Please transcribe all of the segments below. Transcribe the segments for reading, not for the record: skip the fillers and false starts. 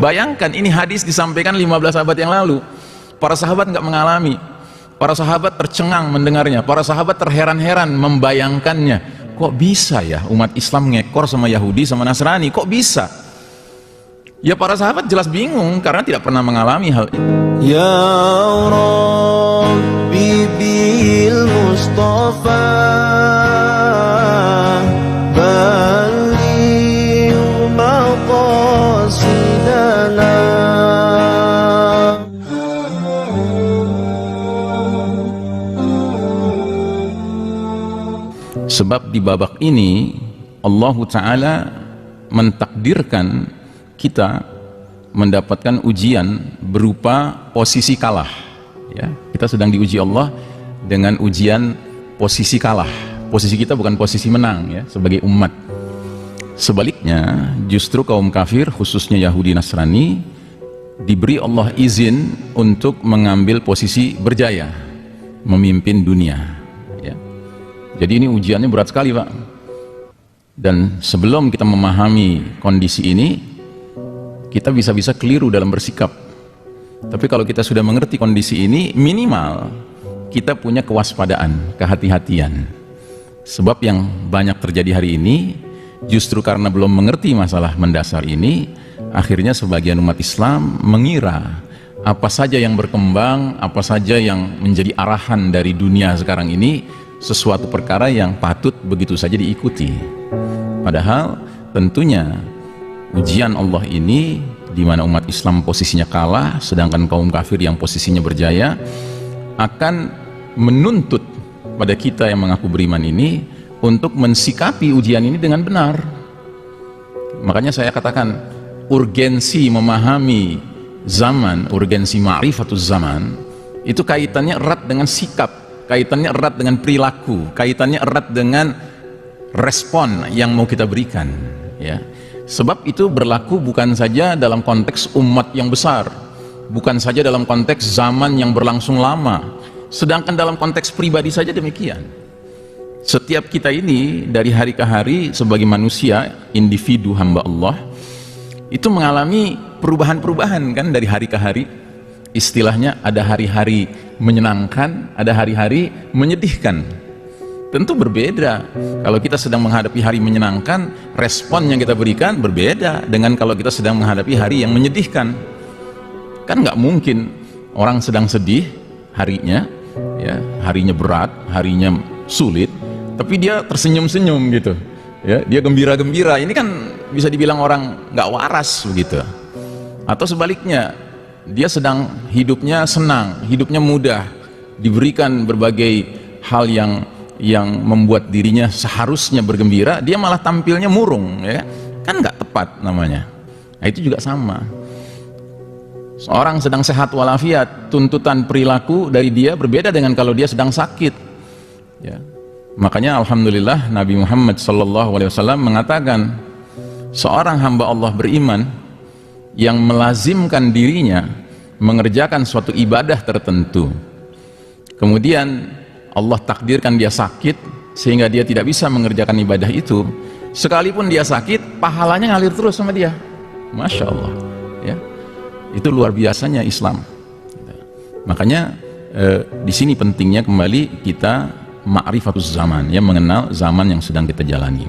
Bayangkan ini hadis disampaikan 15 abad yang lalu. Para sahabat nggak mengalami, para sahabat tercengang mendengarnya, para sahabat terheran-heran membayangkannya. Kok bisa ya umat Islam ngekor sama Yahudi sama Nasrani, kok bisa? Ya para sahabat jelas bingung karena tidak pernah mengalami hal itu. Ya Rabbi bil Mustafa balligh maqasidana. Sebab di babak ini Allah Ta'ala mentakdirkan kita mendapatkan ujian berupa posisi kalah ya. Kita sedang diuji Allah dengan ujian posisi kalah. Posisi kita bukan posisi menang ya, sebagai umat. Sebaliknya justru kaum kafir khususnya Yahudi Nasrani diberi Allah izin untuk mengambil posisi berjaya, memimpin dunia ya. Jadi ini ujiannya berat sekali Pak. Dan sebelum kita memahami kondisi ini, kita bisa-bisa keliru dalam bersikap. Tapi kalau kita sudah mengerti kondisi ini, minimal kita punya kewaspadaan, kehati-hatian. Sebab yang banyak terjadi hari ini justru karena belum mengerti masalah mendasar ini, akhirnya sebagian umat Islam mengira apa saja yang berkembang, apa saja yang menjadi arahan dari dunia sekarang ini sesuatu perkara yang patut begitu saja diikuti. Padahal tentunya ujian Allah ini di mana umat Islam posisinya kalah sedangkan kaum kafir yang posisinya berjaya akan menuntut pada kita yang mengaku beriman ini untuk mensikapi ujian ini dengan benar. Makanya saya katakan urgensi memahami zaman, urgensi ma'rifatuz zaman itu kaitannya erat dengan sikap, kaitannya erat dengan perilaku, kaitannya erat dengan respon yang mau kita berikan ya. Sebab itu berlaku bukan saja dalam konteks umat yang besar, bukan saja dalam konteks zaman yang berlangsung lama, sedangkan dalam konteks pribadi saja demikian. Setiap kita ini dari hari ke hari sebagai manusia, individu hamba Allah, itu mengalami perubahan-perubahan kan dari hari ke hari. Istilahnya ada hari-hari menyenangkan, ada hari-hari menyedihkan. Tentu berbeda. Kalau kita sedang menghadapi hari menyenangkan, respon yang kita berikan berbeda dengan kalau kita sedang menghadapi hari yang menyedihkan. Kan nggak mungkin orang sedang sedih harinya, ya, harinya berat, harinya sulit, tapi dia tersenyum-senyum gitu, ya, dia gembira-gembira. Ini kan bisa dibilang orang nggak waras begitu. Atau sebaliknya, dia sedang hidupnya senang, hidupnya mudah, diberikan berbagai hal yang membuat dirinya seharusnya bergembira, dia malah tampilnya murung ya, kan nggak tepat namanya. Nah, itu juga sama. Seorang sedang sehat walafiat, tuntutan perilaku dari dia berbeda dengan kalau dia sedang sakit ya. Makanya alhamdulillah Nabi Muhammad SAW mengatakan seorang hamba Allah beriman yang melazimkan dirinya mengerjakan suatu ibadah tertentu, kemudian Allah takdirkan dia sakit sehingga dia tidak bisa mengerjakan ibadah itu, sekalipun dia sakit pahalanya ngalir terus sama dia. Masya Allah ya. Itu luar biasanya Islam. Makanya di sini pentingnya kembali kita ma'rifatuz zaman ya, mengenal zaman yang sedang kita jalani.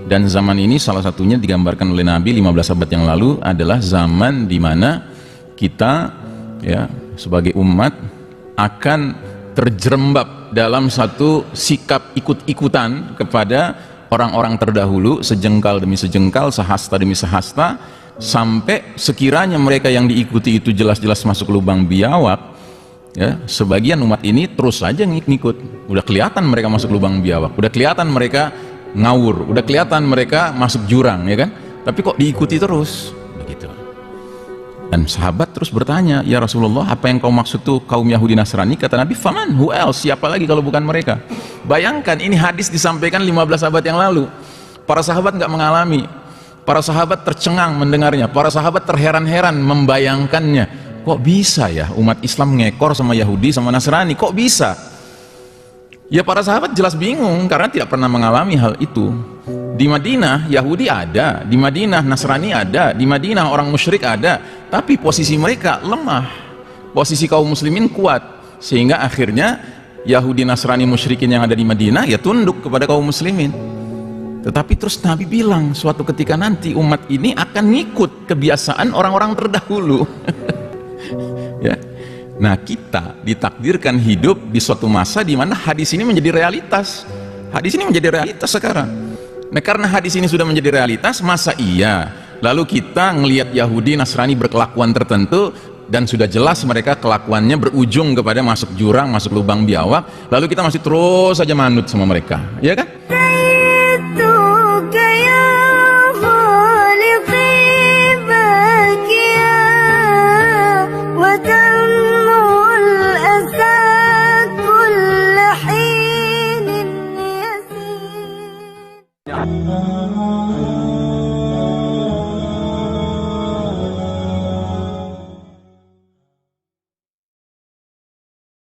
Dan zaman ini salah satunya digambarkan oleh Nabi 15 abad yang lalu adalah zaman di mana kita ya sebagai umat akan terjerembab dalam satu sikap ikut-ikutan kepada orang-orang terdahulu, sejengkal demi sejengkal, sehasta demi sehasta, sampai sekiranya mereka yang diikuti itu jelas-jelas masuk lubang biawak ya, sebagian umat ini terus saja ngikut. Udah kelihatan mereka masuk lubang biawak, udah kelihatan mereka ngawur, udah kelihatan mereka masuk jurang ya kan, tapi kok diikuti terus begitu. Dan sahabat terus bertanya, ya Rasulullah, apa yang kau maksud tuh kaum Yahudi Nasrani? Kata Nabi, faman, who else? Siapa lagi kalau bukan mereka? Bayangkan ini hadis disampaikan 15 abad yang lalu. Para sahabat nggak mengalami, para sahabat tercengang mendengarnya, para sahabat terheran-heran membayangkannya. Kok bisa ya umat Islam ngekor sama Yahudi sama Nasrani? Kok bisa? Ya para sahabat jelas bingung karena tidak pernah mengalami hal itu. Di Madinah Yahudi ada, di Madinah Nasrani ada, di Madinah orang musyrik ada, tapi posisi mereka lemah, posisi kaum muslimin kuat, sehingga akhirnya Yahudi Nasrani musyrikin yang ada di Madinah ya tunduk kepada kaum muslimin. Tetapi terus Nabi bilang suatu ketika nanti umat ini akan ngikut kebiasaan orang-orang terdahulu. Ya. Nah, kita ditakdirkan hidup di suatu masa di mana hadis ini menjadi realitas. Hadis ini menjadi realitas sekarang. Nah, karena hadis ini sudah menjadi realitas, masa iya lalu kita ngelihat Yahudi Nasrani berkelakuan tertentu dan sudah jelas mereka kelakuannya berujung kepada masuk jurang, masuk lubang biawak, lalu kita masih terus saja manut sama mereka, ya kan?